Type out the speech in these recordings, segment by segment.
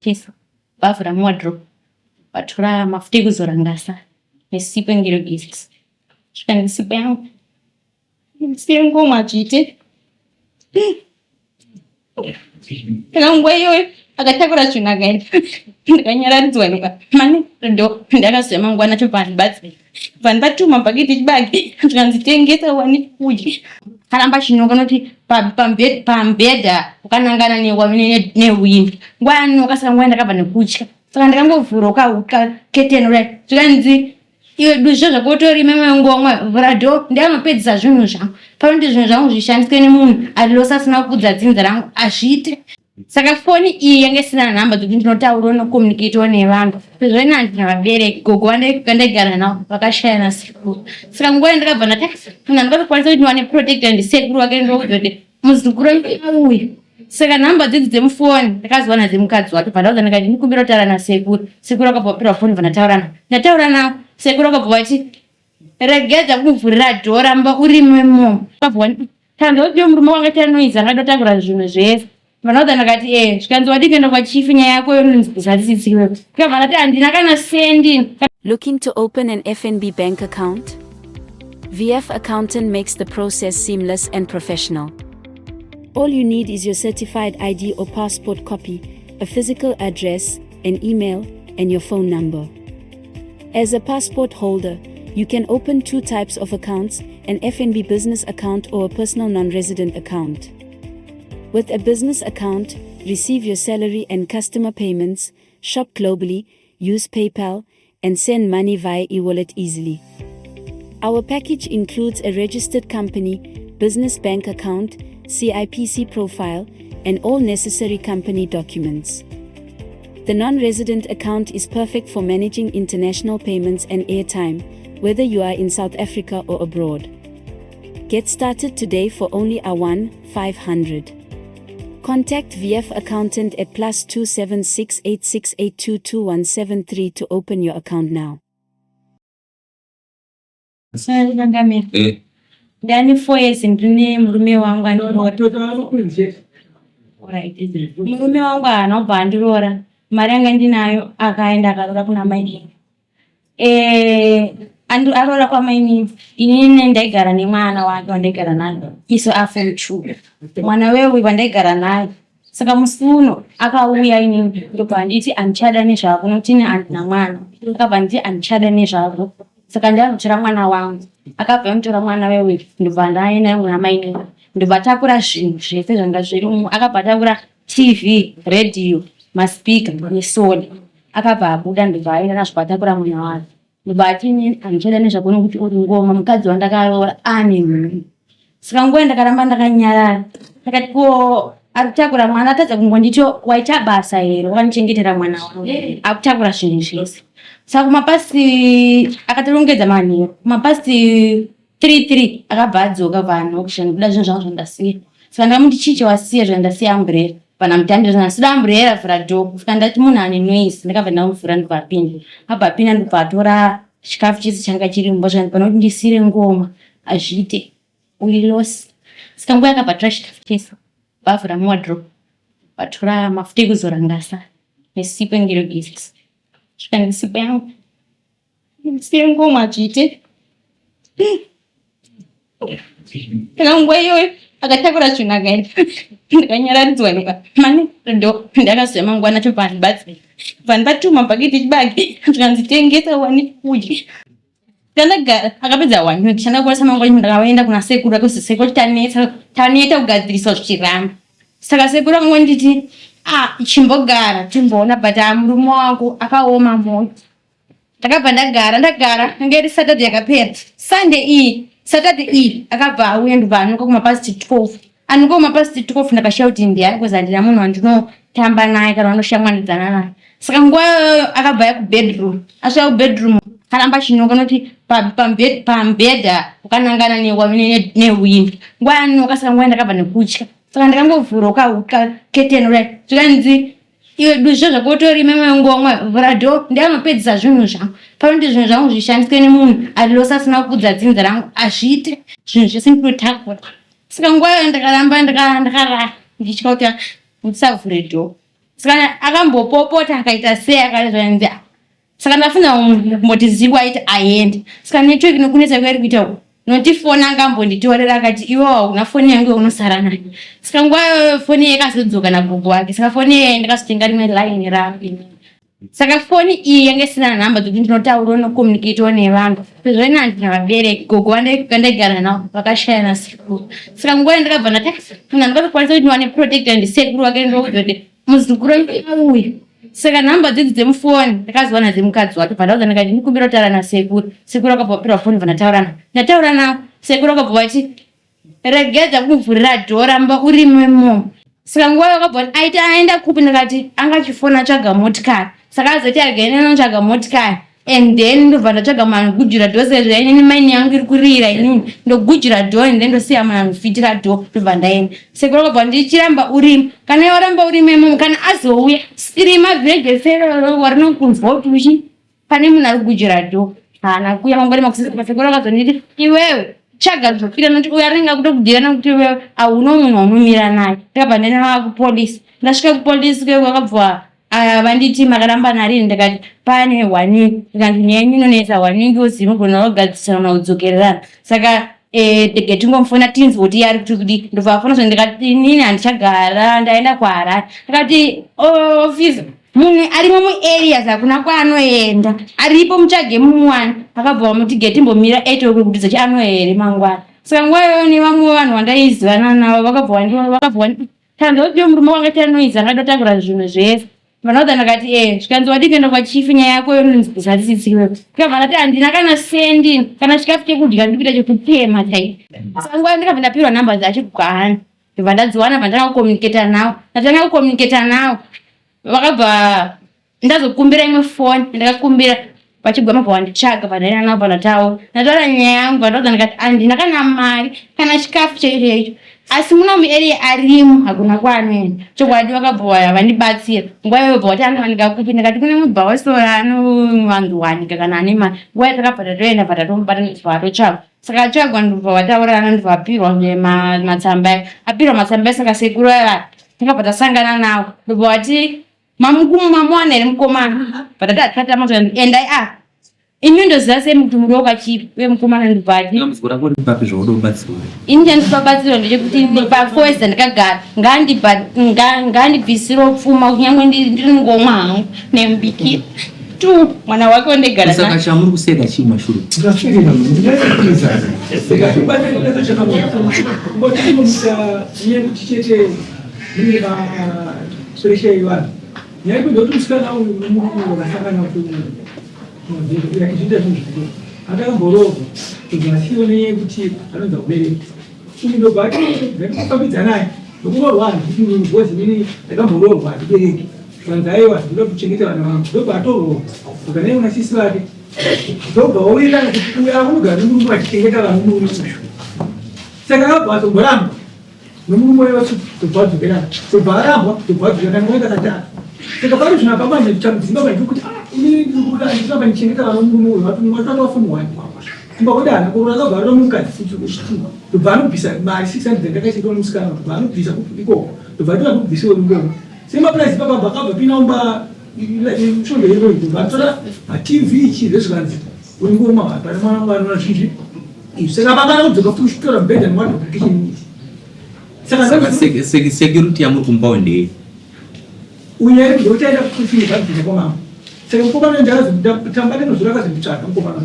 Keso. Bavura wardrobe. Batora mafuta ekuzora ngasa. Nesipo ngiro gifts. Shikanga sipo yangu. Ndiringomwa chite. Kana ngweyo akatakura chuna gaini. Ndikanyaradzwa nika. Mani ndo ndakasema ngwana chopani batsi. Vanhu vatuma pakiti chibagi. Tikanzitengesa wani kudya. Karamba chinonga noti pambedha ukanangana newindi. Ngwani ukasaka ngwenda kabva nekutya. Saka ndikangovhuroka ukaketenura. Tikanzi iwe duzvo zvakotori Ndringomwa vrado ndianopedzisa zvinhu zvangu. Panoti zvinhu zvangu zvishandiswe nemunhu alilosasina kudza dzinza rangu azviite. Saka foni iyi yange sina namba dzokuti ndinotaura nokomunicate nevanhu. Zvino handina vabereki gogo vandaigara navo vakashayana sekuru. Saka nguva ndakabva ndati ndingatokwanisa kuti ndiwane protector ndisekuru wake ndokuzoti muzukuru auya. Saka namba dzidzi dzemufoni ndakaziwana dzemukadzi wake pandauza ndikati ndikumbira kutaura nasekuru. Sekuru akabva foni ndataura nawo. Sekuru akabva ati regedza kumuvhurira dhoo ramba urimemo. Akabva tanzoti murume wanga tanoiza angadotakura zvinhu zvese. Vanauza ndakati zvikanzi wadi kuenda kwachifi nyaya yako yonzisisiwe. Akabva ndati handina kana sendi. Looking to open an FNB bank account? VF Accountant makes the process seamless and professional. All you need is your certified ID or passport copy, a physical address, an email, and your phone number. As a passport holder, you can open 2 types of accounts, an FNB business account or a personal non-resident account. With a business account, receive your salary and customer payments, shop globally, use PayPal, and send money via e-wallet easily. Our package includes a registered company, business bank account, CIPC profile, and all necessary company documents. The non-resident account is perfect for managing international payments and airtime, whether you are in South Africa or abroad. Get started today for only a 1-500. Contact VF Accountant at +276 86822173 to open your account now. Ndani 4 years ndine murume wangu anoroora. Murume wangu anobva andiroora. Mari yanga ndinayo akaenda akaroora kuna mai. Aroora kwamai inini ndaigara nemwana wake wandaigara naye. Iso after 2. Mwana wewe wandaigara naye. Saka musuno akauya inini ndobva nditi andichada nezvako notini andina mwana. Akabva nditi andichada nezvako. Saka ndamutora mwana wangu. Akabva mutora mwana wewe ndobva ndaenda namai. Ndobva takura zvinhu zvese zvanga zviri. Akabva takura TV, radio, maspika nesoda. Akabva abuda ndobva aenda nazvo takura mwana wake. Ndobva andichada nezvako nokuti uri ngoma mukadzi wandakaroora ane munhu. Saka nguva ndakaramba ndakanyarara. Ndakati ko akutakura mwana atadza kungondito waita basa here wakanichengetera mwana wangu. Akutakura zvinhu zvese. Saka kumapasi akatorongedza manheru. Kumapasi 3 akabva adzoka vanhu kushanda kuda zvinhu zvangu zvandasiya. Saka ndakamuti chichi wasiya zvandasiya umbrella. Pana mutambiro zvandasida umbrella vhura dhoo. Saka ndati munhu ane noise ndakabva ndamuvhura ndobva apinda. Abva apinda ndobva atora chikafu chese changa chiri mumba zvanzi panoti ndisire ngoma azviite ulilosi. Saka nguva yakabva tora chikafu chese. Bavhura wardrobe. Batora mafuta ekuzora ngasa. Nesipo ngiro gifts. Shikanga sipo yangu. Ndiringomwa chite. Kana ngweyo akatakura chuna gaini. Ndikanyaradzwa nika. Mani ndo ndakasema ngwana chopani batsi. Vanhu vatuma pakiti chibagi. Tikanzitengesa wani kudya. Ndakagara akapedza wani ndishanda kuona samangwani ndakaenda kuna sekuru akuzi sekuru taneta kugadzirisa zvichiramba. Saka sekuru angonditi chimbogara timboona but murume wangu akaoma moyo. Ndakabva ndagara ngeri Saturday yakapera. Saturday iyi akabva auya ndobva anuka kumapasi 12. Anuka kumapasi 12 ndakashaya kuti ndiani kuzi handina munhu wandinotamba naye kana wanoshamwanidzana naye. Saka nguva akabva yakubedroom. Asvika kubedroom karamba chinonga noti pambedha ukanangana newindi. Ngwani ukasaka nguva ndakabva nekutya. Saka ndikangovhuroka ukaketenura. Tikanzi iwe duzvo zvakotori Ndringomwa vrado ndianopedzisa zvinhu zvangu. Panoti zvinhu zvangu zvishandiswe nemunhu alilosasina kudza dzinza rangu azviite. Zvinhu zvese ndinotakura. Saka nguva ndakaramba ndakarara ndichika kuti ndisavhure dhoo. Saka akambopopota akaita sei akazvanzi. Saka ndafuna kumbotizikwa aiti aende. Saka network inokunetsa kweri kuita noti phone angambonditorera akati iwo una phone yangu unosara nayo. Saka ngwa phone yakazodzoka na gogo wake. Saka phone ye ndakastenga rimwe line rangu. Saka phone iyi yange sina namba dzokuti ndinotaura no communicate nevanhu. Zvona ndinavabereki gogo wandagara nawo vakashayana siku. Saka ngwa ndakabva ndakakwanisa kuti ndiwane protect and sekuru wake ndokuzoti muzukuru auye. Saka namba dzidzi dzemufoni ndakaziwana dzemukadzi wake pandauza ndikati ndikumbira kutaura nasekuru. Sekuru akabva phone ndataura nawo. Sekuru akabva ati regedza kumuvhurira dhoo ramba urimwemo. Saka nguva yakabva aiti aenda kupi ndikati angachifona tsvaga motikari. Saka azoti againe notsvaga motikari. And then ndobva ndatsvaga manogujira dhoo sezvo inini maini yangu iri kurira inini ndogujira dhoo and then ndosiya manofitira dhoo ndobva ndaenda. Sekuru akabva ndichiramba urimo kana yoramba urimemo kana azouya iri mavhege serero warinokunzwa kuti uchi pane munhu ari kugujira dhoo. Hana kuya mangwani makusisa sekuru akazonditi iwewe chaga zvofira noti uya renga kutokudhira nokuti wewe hauna munhu wanomira naye. Ndakabva ndaenda kupolisi. Ndasvika kupolisi kwakabva vanditi makaramba narini ndikati pane warning. Ndikati nyenyu inonetsa warning uzimunogona kugadzisana naudzokererana. Saka tingomufona tinzwa kuti ari kuti ndobva afona zvo ndikati inini handichagara ndaenda kuHarare. Ndikati officer munhu arimo muareas hakuna kwaanoenda aripo mutsvage muwani. Akabva vamuti getimbomira 8 o'clock kuti zachano here mangwana. Saka nguva iyoyo nevamwe vanhu vandaizivana navo vakabva tanzoti murume wanga tanoiza angadotakura zvinhu zvese. Vanauza ndakati zvikanzi wadi kuenda kwachifi nyaya yako yononzwisa tsitsiro. Ndikabva ndati handina kana sendi kana chikafu chekudya ndikuita chekutema chai. Saka nguva ndikabva ndapirwa namba dzacho kwaani. Ndibva ndadziwana pandanga kucommunicata nawo. Ndatanga kucommunicata nawo. Vakabva ndazokumbira imwe phone ndakakumbira vachigwa mabva vanditsvaga pandaenda navo pandataura. Ndataura nyaya yangu vandauza ndikati handina kana mari kana chikafu chaicho. Asi muna muarea arimo hakuna kwaanoenda. Chokwadi vakabva vandibatsira. Nguva iyoyo bva watanga ndikakupi ndikati kune mubva wesora anovanduwanika kana ane mari. Nguva yatakabva tatoenda bva tatomubata ndibva atotsvagwa. Saka atsvagwa ndibva vataurana ndibva apirwa matsamba. Apirwa matsamba saka sekuru aya ndikabva tasangana nawo. Ndibva wati mamuwana here mukomana. Bva tatama endai imi ndoziva semuti muri wakachipi wemukomana ndibvati ini chandinobatsirwa ndechekuti pafoesa ndakagara ngandibvisiro pfuma kunyangwe ndiringomwa hangu nemubikira tu mwana wake wandegara saka chamuri kuseka chii mashuru akamboroga kuzasione kuti anonza kubereka indobati ndakafambidza naye ndokunorwana kuti ngozi nini ndakamboroga ndibereki zvanzaiwa ndinoda kuchengeta vana vangu ndobva atoroga ukanai unasisi vake ndobva wawirirana kuti uya unogara nomurume achichengeta vanhu murumushu saka abva atogoramba nomurume wevatsu tobva adzokerana tobva arambwa tobva adzokera kana kakatatu saka pari zvino apamanje tichamudzimba kuti ndinobva ndichengeta vana murume uyu vatatowafunwani kumba kudana kurora kagara nomukadzi sichikuchitima tobva anobvisa mari 600 ndakaisirwa nomusikana tobva anobvisa ikoko tobva ati vanobvisiwo rumbomo semapuraisi pakabva kabva pinaumba svondo yeroi tobva atora matv chizvezvikanzi uringoma pane mwana vanona zvinji izvi saka pakana kudzoka kutora mubhedha nemadhokikichini saka security yamuri kumbawo ndei unyari ndotaenda kufinibhabvisa kwamama saka mukomana ndakazotamba nenozora akazonditsvaga mukomana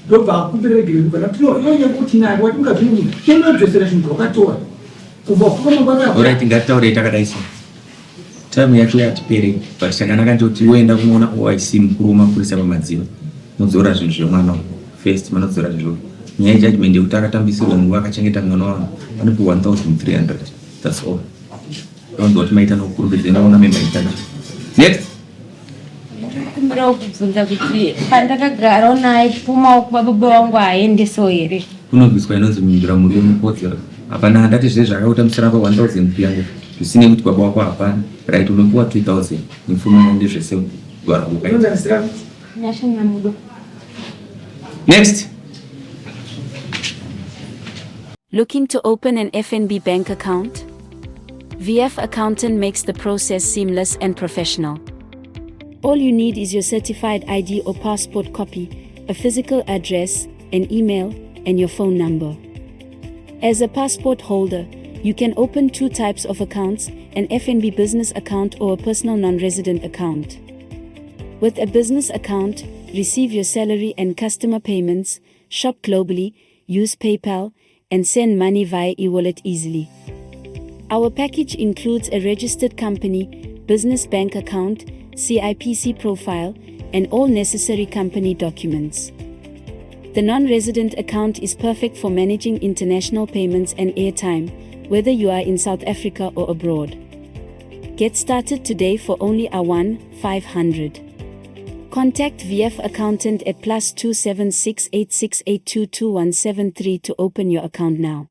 ndobva akumbirerekuti naye wati ungazvinhu chendinodzosera zvinhu zvakatora kubva kukomangwanaarit ngatitaurei takadaisa time yacho yatipere but chakanaka ndoti woenda kunoona oic mukuru wemapurisa pamadziva modzora zvinhu zvemwana first manodzora zvinhu nyaya yejudgment yekuti akatambisirwa nguva akachengeta mwana wangu vanopi 1300 that's all ndonzwa kuti maita nokukurumbidza inaona memaitana next kumbira kubvunza kuti pandakagara naye pfumawo kubaba wangu haendeso here kunobviswa inonzi muimbira muri wemukodzero hapana handati zve zvakautamisira pa 1000 yangu zvisine kuti baba wako hapana right unopiwa 2000 nepfuma ndezvese nyashanyamudo. Next. Looking to open an FNB bank account? VF Accountant makes the process seamless and professional. All you need is your certified ID or passport copy, a physical address, an email, and your phone number. As a passport holder, you can open 2 types of accounts, an FNB business account or a personal non-resident account. With a business account, receive your salary and customer payments, shop globally, use PayPal, and send money via e-wallet easily. Our package includes a registered company, business bank account, CIPC profile, and all necessary company documents. The non-resident account is perfect for managing international payments and airtime, whether you are in South Africa or abroad. Get started today for only +1-500. Contact VF Accountant at +276 868 22173 to open your account now.